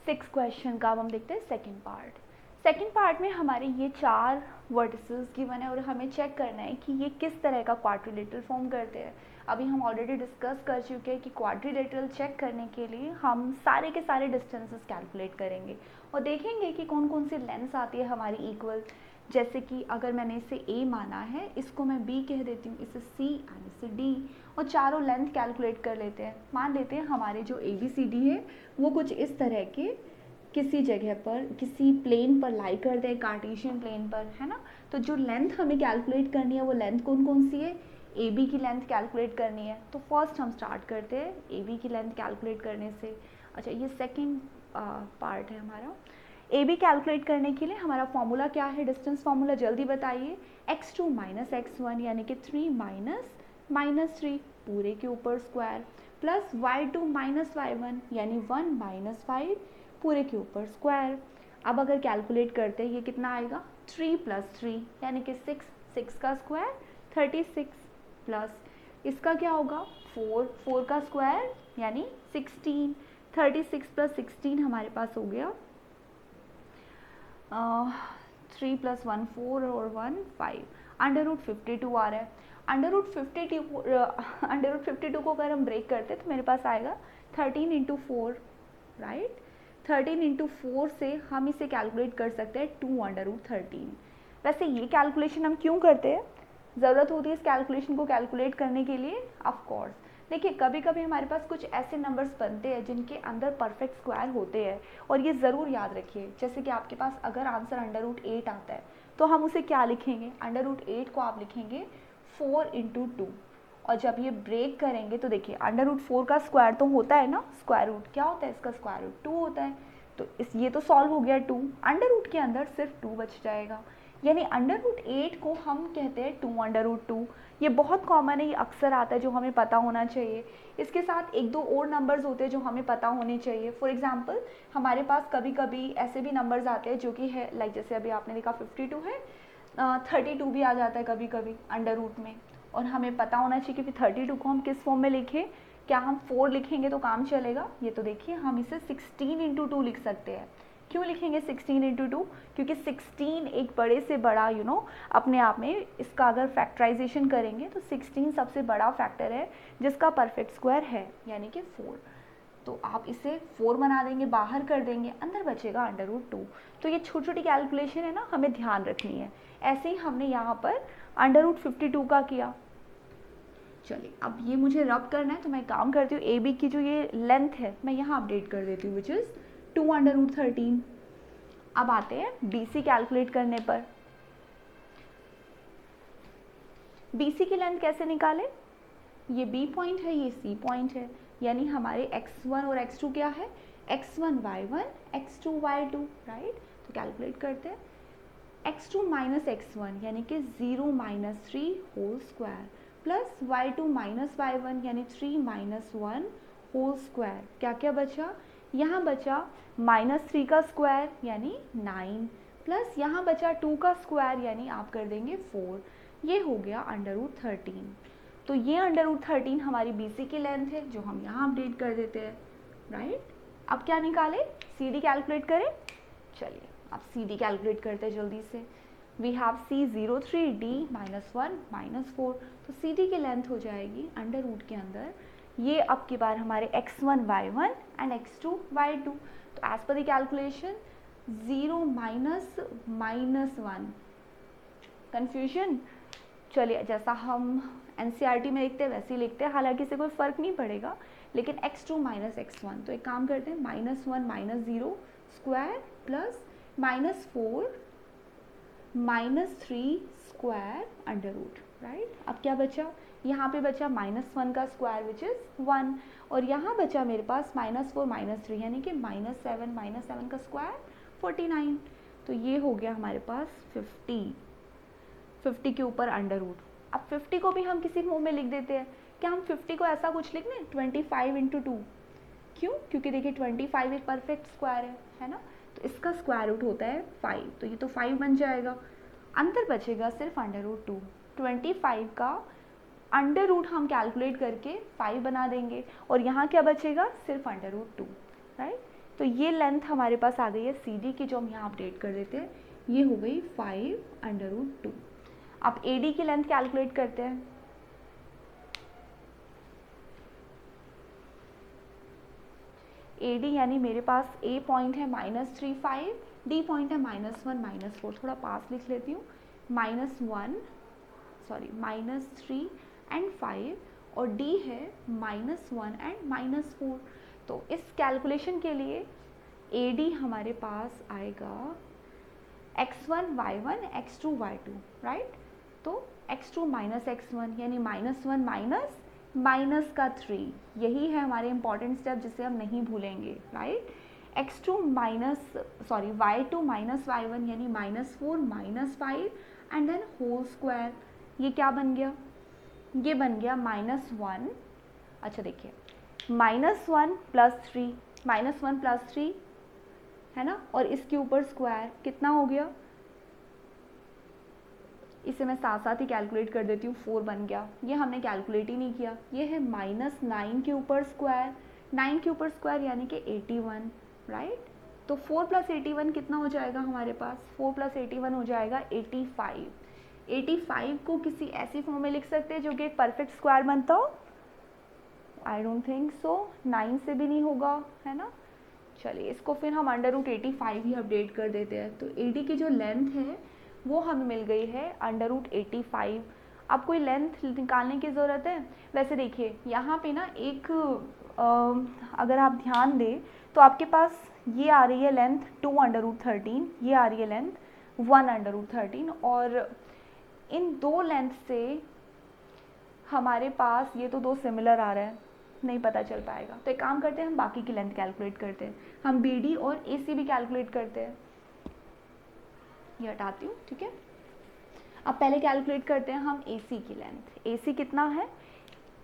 Six question का अब हम देखते हैं सेकंड पार्ट। सेकंड पार्ट में हमारे ये 4 वर्टिसेस गिवन है और हमें चेक करना है कि ये किस तरह का क्वाड्रिलेटरल फॉर्म करते हैं। अभी हम ऑलरेडी डिस्कस कर चुके हैं कि क्वाड्रिलेटरल चेक करने के लिए हम सारे के सारे डिस्टेंसेस कैलकुलेट करेंगे और देखेंगे कि कौन कौन सी लेंथ्स आती है हमारी इक्वल। जैसे कि अगर मैंने इसे A माना है, इसको मैं B कह देती हूँ, इसे C एंड इसे D, और चारों लेंथ कैलकुलेट कर लेते हैं। मान लेते हैं हमारे जो ABCD है वो कुछ इस तरह के किसी जगह पर किसी प्लेन पर लाई करते हैं, कार्टेशियन प्लेन पर, है ना। तो जो लेंथ हमें कैलकुलेट करनी है वो लेंथ कौन कौन सी है, AB की लेंथ कैलकुलेट करनी है। तो फर्स्ट हम स्टार्ट करते हैं AB की लेंथ कैलकुलेट करने से। अच्छा, ये सेकेंड पार्ट है हमारा। AB कैलकुलेट करने के लिए हमारा फॉर्मूला क्या है, डिस्टेंस फॉर्मूला जल्दी बताइए। x2 माइनस x1 यानी कि 3 माइनस 3 पूरे के ऊपर square, plus y2 minus y1 यानी 1 माइनस 5 पूरे के ऊपर स्क्वायर। अब अगर कैलकुलेट करते हैं ये कितना आएगा, 3 प्लस 3 यानी कि 6, 6 का स्क्वायर 36, प्लस इसका क्या होगा 4, 4 का स्क्वायर यानी 16, 36 प्लस 16 हमारे पास हो गया 3 प्लस 1 4 और 1 5, अंडर रूट 52 आ रहा है। अंडर रूट 52 को अगर हम ब्रेक करते तो मेरे पास आएगा 13 इंटू 4, राइट। 13 इंटू 4 से हम इसे कैलकुलेट कर सकते हैं 2 अंडर रूट 13। वैसे ये कैलकुलेशन हम क्यों करते हैं, ज़रूरत होती है इस कैलकुलेशन को कैलकुलेट करने के लिए, ऑफ कोर्स। देखिए कभी कभी हमारे पास कुछ ऐसे नंबर्स बनते हैं जिनके अंदर परफेक्ट स्क्वायर होते हैं, और ये ज़रूर याद रखिए। जैसे कि आपके पास अगर आंसर अंडर रूट 8 आता है तो हम उसे क्या लिखेंगे, अंडर रूट 8 को आप लिखेंगे 4 इंटू 2, और जब ये ब्रेक करेंगे तो देखिए अंडर रूट 4 का स्क्वायर तो होता है ना, स्क्वायर रूट क्या होता है इसका, स्क्वायर रूट 2 होता है। तो इस ये तो सॉल्व हो गया 2, अंडर रूट के अंदर सिर्फ 2 बच जाएगा, यानी अंडर रूट 8 को हम कहते हैं 2 अंडर रूट 2। ये बहुत कॉमन है, ये अक्सर आता है, जो हमें पता होना चाहिए। इसके साथ एक दो और नंबर्स होते हैं जो हमें पता होने चाहिए। फॉर एग्जांपल हमारे पास कभी कभी ऐसे भी नंबर्स आते हैं जो कि है लाइक जैसे अभी आपने देखा 52 है, 32 भी आ जाता है कभी कभी अंडर रूट में, और हमें पता होना चाहिए कि 32 को हम किस फॉर्म में लिखें। क्या हम 4 लिखेंगे तो काम चलेगा, ये तो देखिए हम इसे 16 इंटू 2 लिख सकते हैं। क्यों लिखेंगे 16 इंटू 2, क्योंकि 16 एक बड़े से बड़ा अपने आप में, इसका अगर फैक्टराइजेशन करेंगे तो 16 सबसे बड़ा फैक्टर है जिसका परफेक्ट स्क्वायर है, यानी कि 4। तो आप इसे 4 बना देंगे, बाहर कर देंगे, अंदर बचेगा अंडर रूट 2। तो ये छोटी छोटी कैलकुलेशन है ना, हमें ध्यान रखनी है। ऐसे ही हमने यहाँ पर अंडर रूट 52 का किया। चलिए अब ये मुझे रब करना है तो मैं काम करती हूँ, ए बी की जो ये लेंथ है मैं यहाँ अपडेट कर देती हूँ, विच इज़ 2 अंडर रूट 13। अब आते हैं बी सी कैलकुलेट करने पर। बी सी की लेंथ कैसे निकालें, ये बी पॉइंट है, ये सी पॉइंट है, यानी हमारे x1 और x2 क्या है, x1 y1 x2 y2, right. तो कैलकुलेट करते हैं, x2 माइनस x1 यानी कि 0 minus 3 whole square, plus y2 minus y1 यानी 3 माइनस 1 होल स्क्वायर। क्या क्या बचा, यहाँ बचा माइनस 3 का स्क्वायर यानी 9, प्लस यहाँ बचा 2 का स्क्वायर यानी आप कर देंगे 4। ये हो गया अंडर रूट 13। तो ये अंडर रूट 13 हमारी BC की लेंथ है जो हम यहाँ अपडेट कर देते हैं, राइट। अब क्या निकाले, CD कैलकुलेट करें। चलिए अब CD कैलकुलेट करते हैं जल्दी से। वी हैव C03D -1 -4, तो CD की लेंथ हो जाएगी अंडर रूट के अंदर ये अब की बार हमारे x1 y1 and x2 y2। तो as per the calculation 0 minus 1, confusion. चलिए जैसा हम NCERT में लिखते हैं वैसे ही लिखते हैं, हालांकि इससे कोई फ़र्क नहीं पड़ेगा, लेकिन x2 माइनस x1, तो एक काम करते हैं -1 minus 0 square plus -4 -3 square under root, right. अब क्या बचा, यहाँ पे बचा -1 का स्क्वायर विच इज़ 1, और यहाँ बचा मेरे पास -4 -3 यानी कि -7 का स्क्वायर 49। तो ये हो गया हमारे पास 50 के ऊपर अंडर रूट। अब 50 को भी हम किसी मुंह में लिख देते हैं, क्या हम 50 को ऐसा कुछ लिख लें 25 इंटू 2, क्यों, क्योंकि देखिए 25 एक परफेक्ट स्क्वायर है ना, तो इसका स्क्वायर रूट होता है 5, तो ये तो 5 बन जाएगा, अंदर बचेगा सिर्फ अंडर रूट 2। 25 का अंडर रूट हम कैलकुलेट करके 5 बना देंगे, और यहाँ क्या बचेगा सिर्फ अंडर रूट 2, राइट। तो ये लेंथ हमारे पास आ गई है CD की, जो हम यहाँ अपडेट कर देते हैं, ये हो गई 5√2। अब AD की लेंथ कैलकुलेट करते हैं। AD यानी मेरे पास A पॉइंट है -3, D पॉइंट है -1, -4, थोड़ा पास लिख लेती हूँ, -3 एंड 5, और D है -1 एंड -4। तो इस कैलकुलेशन के लिए AD हमारे पास आएगा x1 y1 x2 y2, right. तो x2 - x1 यानी -1 माइनस का 3, यही है हमारे इंपॉर्टेंट स्टेप जिसे हम नहीं भूलेंगे, राइट। y2 माइनस y1 यानी -4 -5 एंड देन होल स्क्वायर। ये क्या बन गया? ये बन गया -1, अच्छा देखिए, -1 + 3 है ना, और इसके ऊपर स्क्वायर कितना हो गया, इसे मैं साथ साथ ही कैलकुलेट कर देती हूँ, 4 बन गया। ये हमने कैलकुलेट ही नहीं किया। ये है -9 के ऊपर स्क्वायर, 9 के ऊपर स्क्वायर यानी कि 81, राइट। तो 4 + 81 कितना हो जाएगा हमारे पास? 4 + 81 हो जाएगा 85। 85 को किसी ऐसी फॉर्म में लिख सकते हैं जो कि एक परफेक्ट स्क्वायर बनता हो? आई डोंट थिंक सो, 9 से भी नहीं होगा, है ना। चलिए इसको फिर हम √85 ही अपडेट कर देते हैं। तो AD की जो लेंथ है वो हमें मिल गई है √85। अब कोई लेंथ निकालने की ज़रूरत है? वैसे देखिए यहाँ पे ना एक अगर आप ध्यान दें तो आपके पास ये आ रही है लेंथ 2√13, ये आ रही है लेंथ 1√13, और इन दो लेंथ से हमारे पास ये तो दो सिमिलर आ रहा है, नहीं पता चल पाएगा। तो एक काम करते हैं, हम बाकी की लेंथ कैलकुलेट करते हैं। हम BD और AC भी कैलकुलेट करते हैं। ये हटाती हूँ, ठीक है। अब पहले कैलकुलेट करते हैं हम AC की लेंथ। AC कितना है?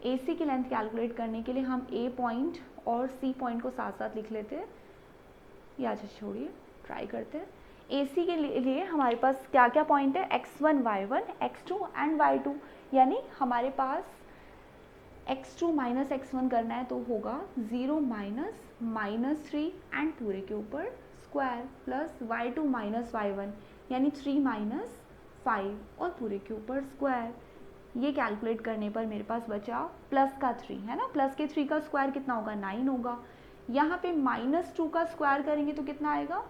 AC की लेंथ कैलकुलेट करने के लिए हम A पॉइंट और C पॉइंट को साथ साथ लिख लेते हैं, या अच्छा छोड़िए, ट्राई करते हैं। AC के लिए हमारे पास क्या क्या पॉइंट है? x1 y1 x2 and y2, यानी हमारे पास x2 - x1 करना है तो होगा 0 -3 एंड पूरे के ऊपर स्क्वायर, प्लस y2 - y1 यानी 3 - 5 और पूरे के ऊपर स्क्वायर। ये कैलकुलेट करने पर मेरे पास बचा प्लस का 3, है ना। प्लस के 3 का स्क्वायर कितना होगा? 9 होगा। यहाँ पे -2 का स्क्वायर करेंगे तो कितना आएगा?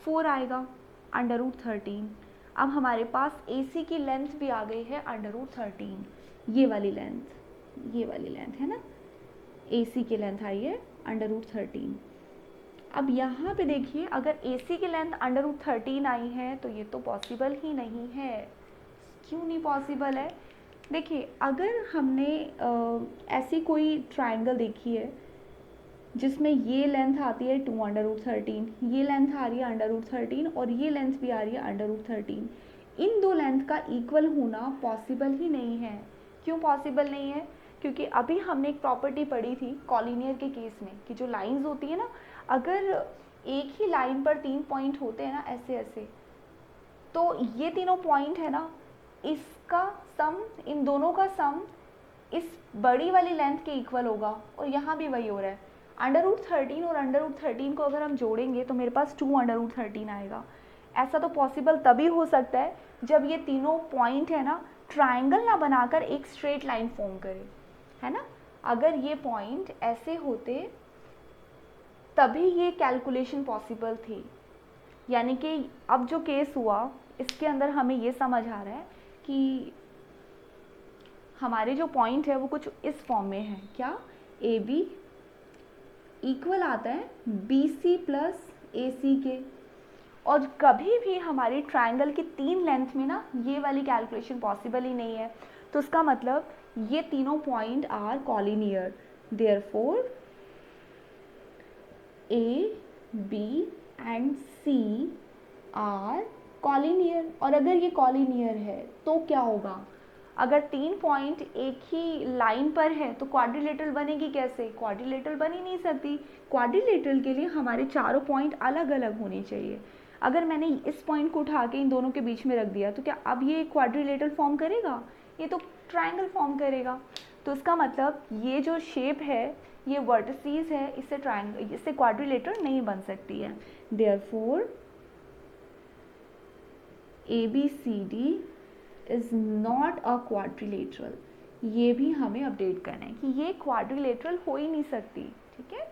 4 आएगा, √13। अब हमारे पास AC की लेंथ भी आ गई है √13, ये वाली लेंथ है ना, AC की लेंथ आई है √13। अब यहाँ पे देखिए, अगर AC की लेंथ √13 आई है तो ये तो पॉसिबल ही नहीं है। क्यों नहीं पॉसिबल है? देखिए अगर हमने ऐसी कोई ट्रायंगल देखी है जिसमें ये लेंथ आती है 2√13, ये लेंथ आ रही है √13 और ये लेंथ भी आ रही है √13, इन दो लेंथ का इक्वल होना पॉसिबल ही नहीं है। क्यों पॉसिबल नहीं है? क्योंकि अभी हमने एक प्रॉपर्टी पढ़ी थी कॉलिनियर के केस में कि जो लाइंस होती है ना, अगर एक ही लाइन पर 3 पॉइंट होते हैं ना, ऐसे ऐसे, तो ये तीनों पॉइंट है ना, इसका सम, इन दोनों का सम इस बड़ी वाली लेंथ के इक्वल होगा, और यहाँ भी वही हो रहा है। √13 और √13 को अगर हम जोड़ेंगे तो मेरे पास 2√13 आएगा। ऐसा तो पॉसिबल तभी हो सकता है जब ये तीनों पॉइंट है ना, ट्रायंगल ना बनाकर एक स्ट्रेट लाइन फॉर्म करे, है ना। अगर ये पॉइंट ऐसे होते तभी ये कैलकुलेशन पॉसिबल थी। यानी कि अब जो केस हुआ इसके अंदर हमें ये समझ आ रहा है कि हमारे जो पॉइंट है वो कुछ इस फॉर्म में है। क्या? AB इक्वल आता है BC प्लस AC के, और कभी भी हमारी ट्रायंगल की 3 लेंथ में ना ये वाली कैलकुलेशन पॉसिबल ही नहीं है। तो इसका मतलब ये तीनों point are collinear, therefore A, B and C are collinear. और अगर ये कॉलिनियर है तो क्या होगा? अगर 3 पॉइंट एक ही लाइन पर है तो क्वाड्रिलेटरल बनेगी कैसे? क्वाड्रिलेटरल बन ही नहीं सकती। क्वाड्रिलेटरल के लिए हमारे चारों पॉइंट अलग अलग होने चाहिए। अगर मैंने इस पॉइंट को उठा के इन दोनों के बीच में रख दिया तो क्या अब ये क्वाड्रिलेटरल फॉर्म करेगा? ये तो ट्रायंगल फॉर्म करेगा। तो इसका मतलब ये जो शेप है ये वर्टिसेस है, इससे ट्रायंगल, इससे क्वाड्रिलेटरल नहीं बन सकती है। Therefore ABCD is not a quadrilateral. ये भी हमें अपडेट करना है कि ये क्वाड्रिलेटरल हो ही नहीं सकती, ठीक है।